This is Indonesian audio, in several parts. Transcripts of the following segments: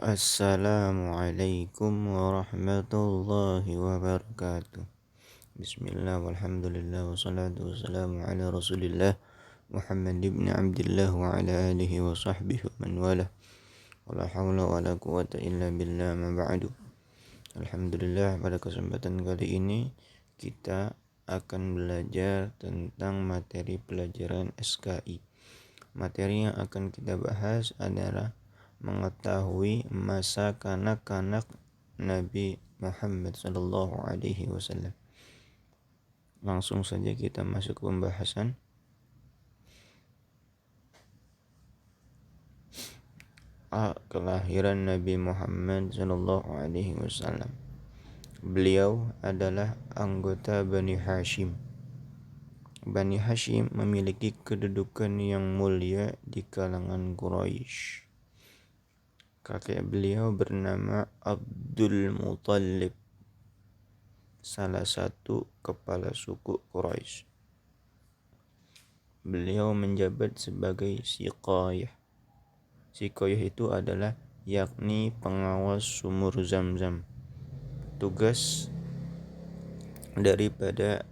Assalamualaikum warahmatullahi wabarakatuh. Bismillah walhamdulillah wassalatu wassalamu ala rasulillah Muhammad ibn Abdillah wa ala alihi wa sahbihi wa man wala wala hawla wala quwata illa billah ma ba'du. Alhamdulillah, pada kesempatan kali ini kita akan belajar tentang materi pelajaran SKI. Materi yang akan kita bahas adalah mengetahui masa kanak-kanak Nabi Muhammad sallallahu alaihi wasallam. Langsung saja kita masuk ke pembahasan. Kelahiran Nabi Muhammad sallallahu alaihi wasallam. Beliau adalah anggota Bani Hashim. Bani Hashim memiliki kedudukan yang mulia di kalangan Quraisy. Kakek beliau bernama Abdul Muttalib, salah satu kepala suku Quraisy. Beliau menjabat sebagai siqayah. Siqayah itu adalah yakni pengawas sumur Zam-Zam. Tugas daripada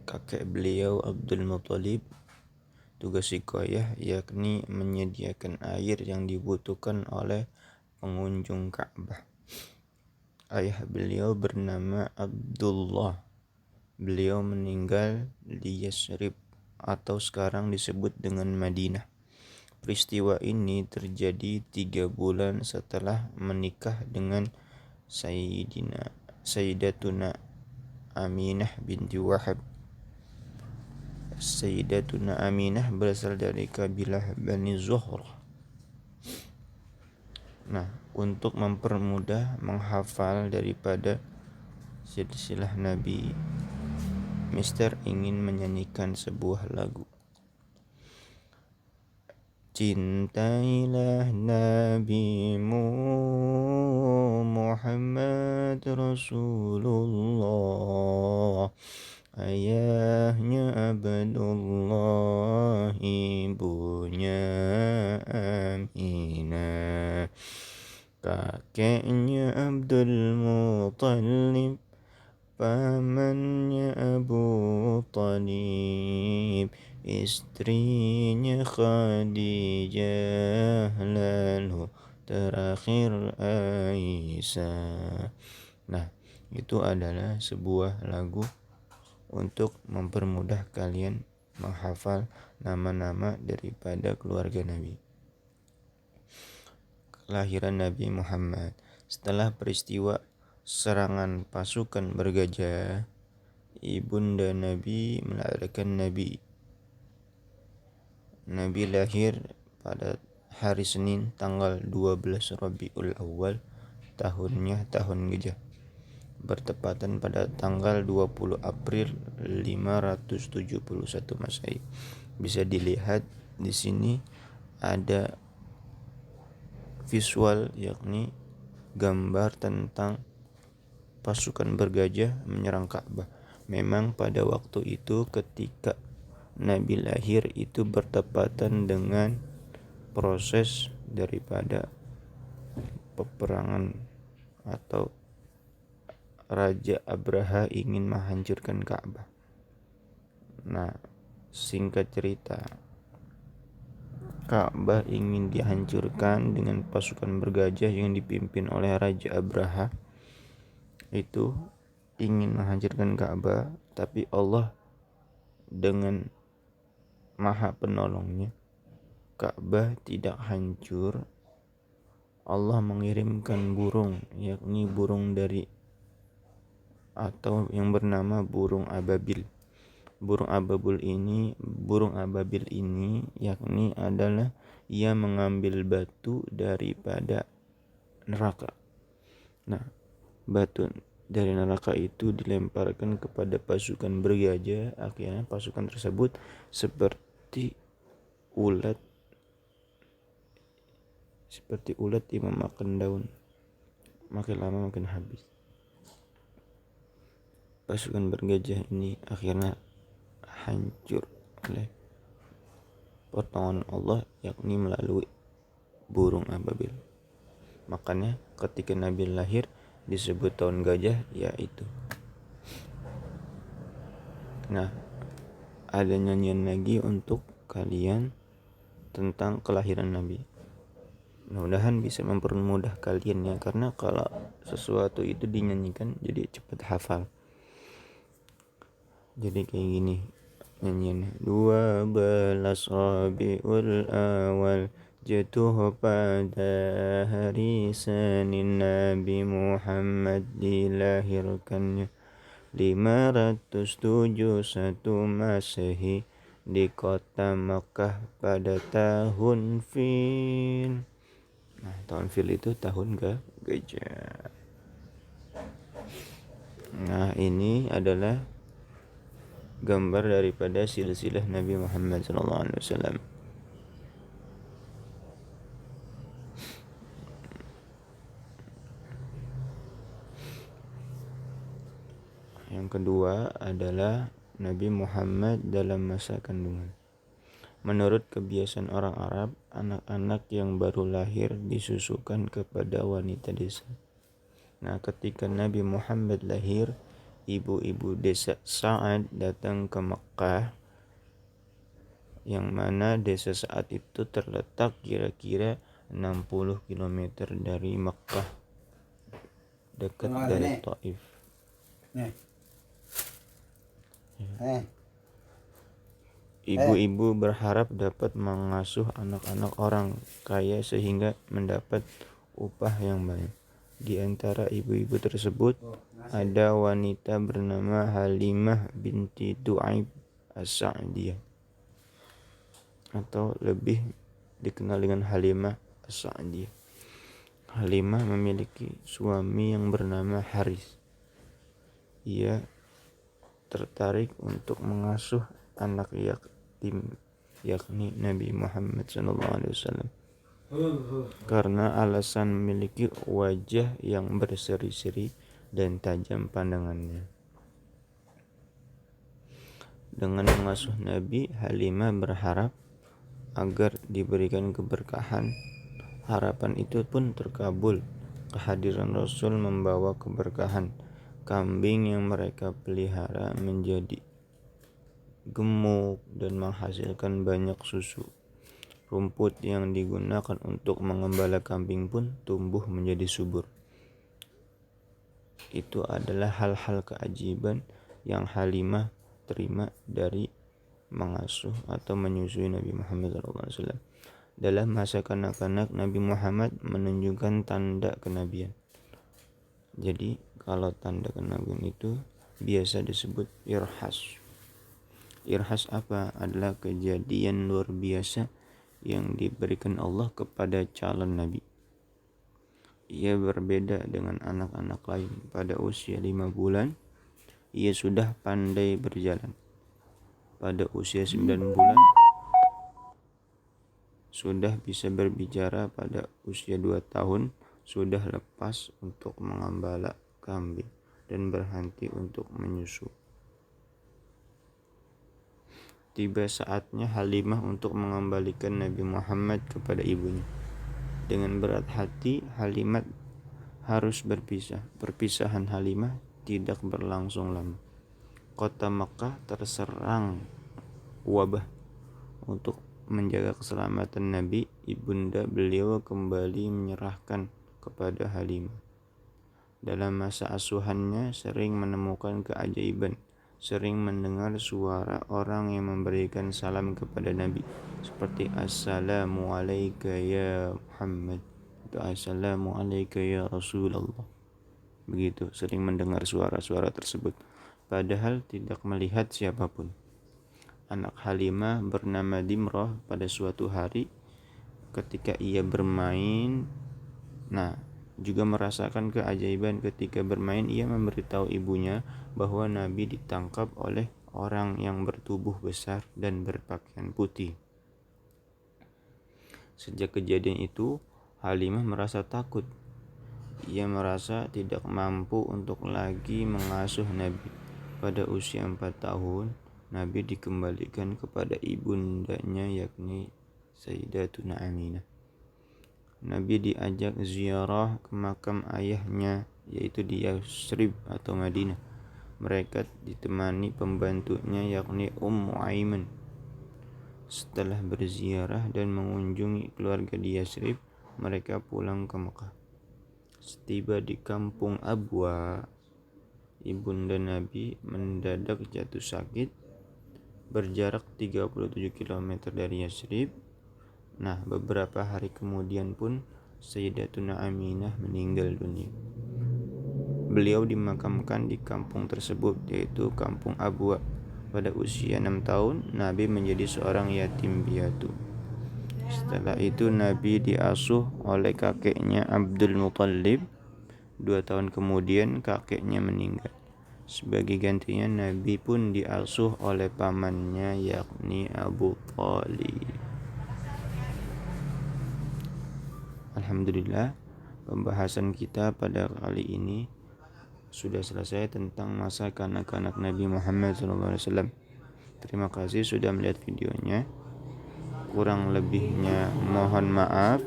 kakek beliau Abdul Muttalib, tugas siqayah yakni menyediakan air yang dibutuhkan oleh pengunjung Ka'bah. Ayah beliau bernama Abdullah. Beliau meninggal di Yasrib atau sekarang disebut dengan Madinah. Peristiwa ini terjadi 3 bulan setelah menikah dengan Sayyidatuna Aminah binti Wahab. Sayyidatuna Aminah berasal dari kabilah Bani Zuhrah. Nah, untuk mempermudah menghafal daripada silsilah Nabi, Mister ingin menyanyikan sebuah lagu. Cintailah Nabi-Mu Muhammad Rasulullah, ayahnya Abdullah, ibunya Aminah, kakeknya Abdul Muttalib, pamannya Abu Thalib, istrinya Khadijah, lalu terakhir Aisyah. Nah, itu adalah sebuah lagu untuk mempermudah kalian menghafal nama-nama daripada keluarga Nabi. Kelahiran Nabi Muhammad. Setelah peristiwa serangan pasukan bergajah, ibunda Nabi melahirkan Nabi. Nabi lahir pada hari Senin tanggal 12 Rabiul Awal, tahunnya tahun gajah, bertepatan pada tanggal 20 April 571 Masehi. Bisa dilihat di sini ada visual, yakni gambar tentang pasukan bergajah menyerang Ka'bah. Memang pada waktu itu ketika Nabi lahir itu bertepatan dengan proses daripada peperangan atau Raja Abraha ingin menghancurkan Ka'bah. Nah, singkat cerita, Ka'bah ingin dihancurkan dengan pasukan bergajah yang dipimpin oleh Raja Abraha. Itu ingin menghancurkan Ka'bah, tapi Allah dengan Maha Penolongnya, Ka'bah tidak hancur. Allah mengirimkan burung, yakni burung dari atau yang bernama burung ababil. Burung ababil ini yakni adalah ia mengambil batu daripada neraka. Nah, batu dari neraka itu dilemparkan kepada pasukan bergajah. Akhirnya pasukan tersebut seperti ulat yang memakan daun, makin lama makin habis. Pasukan bergajah ini akhirnya hancur oleh pertolongan Allah, yakni melalui burung ababil. Makanya ketika Nabi lahir disebut tahun gajah, yaitu. Nah, ada nyanyian lagi untuk kalian tentang kelahiran Nabi. Mudah-mudahan bisa mempermudah kalian ya, karena kalau sesuatu itu dinyanyikan jadi cepat hafal. Jadi kayak gini nyanyiannya. 12 Rabiul Awal jatuh pada hari Senin, Nabi Muhammad dilahirkannya. 571 Masehi di kota Makkah pada tahun Fil. Nah, tahun Fil itu tahun gajah. Nah, ini adalah gambar daripada silsilah Nabi Muhammad SAW. Yang kedua adalah Nabi Muhammad dalam masa kandungan. Menurut kebiasaan orang Arab, anak-anak yang baru lahir disusukan kepada wanita desa. Nah, ketika Nabi Muhammad lahir, ibu-ibu desa Sa'ad datang ke Makkah, yang mana desa Sa'ad itu terletak kira-kira 60 km dari Makkah, dekat dari Taif. Ibu-ibu berharap dapat mengasuh anak-anak orang kaya sehingga mendapat upah yang banyak. Di antara ibu-ibu tersebut ada wanita bernama Halimah binti Du'aib As-Sa'diyah, atau lebih dikenal dengan Halimah As-Sa'diyah. Halimah memiliki suami yang bernama Haris. Ia tertarik untuk mengasuh anak yatim, yakni Nabi Muhammad SAW, karena alasan memiliki wajah yang berseri-seri dan tajam pandangannya. Dengan mengasuh Nabi, Halimah berharap agar diberikan keberkahan. Harapan itu pun terkabul. Kehadiran Rasul membawa keberkahan. Kambing yang mereka pelihara menjadi gemuk dan menghasilkan banyak susu. Rumput yang digunakan untuk mengembala kambing pun tumbuh menjadi subur. Itu adalah hal-hal keajaiban yang Halimah terima dari mengasuh atau menyusui Nabi Muhammad SAW. Dalam masa kanak-kanak, Nabi Muhammad menunjukkan tanda kenabian. Jadi kalau tanda kenabian itu biasa disebut irhas. Irhas apa? Adalah kejadian luar biasa yang diberikan Allah kepada calon Nabi. Ia berbeda dengan anak-anak lain. Pada usia 5 bulan, ia sudah pandai berjalan. Pada usia 9 bulan, sudah bisa berbicara. Pada usia 2 tahun, sudah lepas untuk mengembala kambing dan berhenti untuk menyusu. Tiba saatnya Halimah untuk mengembalikan Nabi Muhammad kepada ibunya. Dengan berat hati, Halimah harus berpisah. Perpisahan Halimah tidak berlangsung lama. Kota Makkah terserang wabah. Untuk menjaga keselamatan Nabi, ibunda beliau kembali menyerahkan kepada Halimah. Dalam masa asuhannya sering menemukan keajaiban, sering mendengar suara orang yang memberikan salam kepada Nabi, seperti Assalamu alayka ya Muhammad, atau Assalamu alayka ya Rasulullah. Begitu, sering mendengar suara-suara tersebut, padahal tidak melihat siapapun. Anak Halimah bernama Dimrah pada suatu hari ketika ia bermain, juga merasakan keajaiban. Ketika bermain, ia memberitahu ibunya bahwa Nabi ditangkap oleh orang yang bertubuh besar dan berpakaian putih. Sejak kejadian itu, Halimah merasa takut. Ia merasa tidak mampu untuk lagi mengasuh Nabi. Pada usia 4 tahun, Nabi dikembalikan kepada ibundanya, yakni Sayyidatuna Aminah. Nabi diajak ziarah ke makam ayahnya, yaitu di Yathrib atau Madinah. Mereka ditemani pembantunya yakni Ummu Aiman. Setelah berziarah dan mengunjungi keluarga di Yathrib, mereka pulang ke Mekah. Setiba di kampung Abwa, ibunda Nabi mendadak jatuh sakit. Berjarak 37 km dari Yathrib. Nah, beberapa hari kemudian pun Sayyidatuna Aminah meninggal dunia. Beliau dimakamkan di kampung tersebut, yaitu kampung Abwa. Pada usia 6 tahun, Nabi menjadi seorang yatim piatu. Setelah itu Nabi diasuh oleh kakeknya Abdul Muthalib. 2 tahun kemudian kakeknya meninggal. Sebagai gantinya Nabi pun diasuh oleh pamannya yakni Abu Thalib. Alhamdulillah, pembahasan kita pada kali ini sudah selesai tentang masa kanak-kanak Nabi Muhammad SAW. Terima kasih sudah melihat videonya. Kurang lebihnya mohon maaf.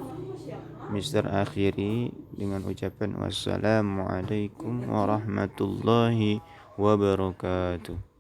Mister akhiri dengan ucapan wassalamualaikum warahmatullahi wabarakatuh.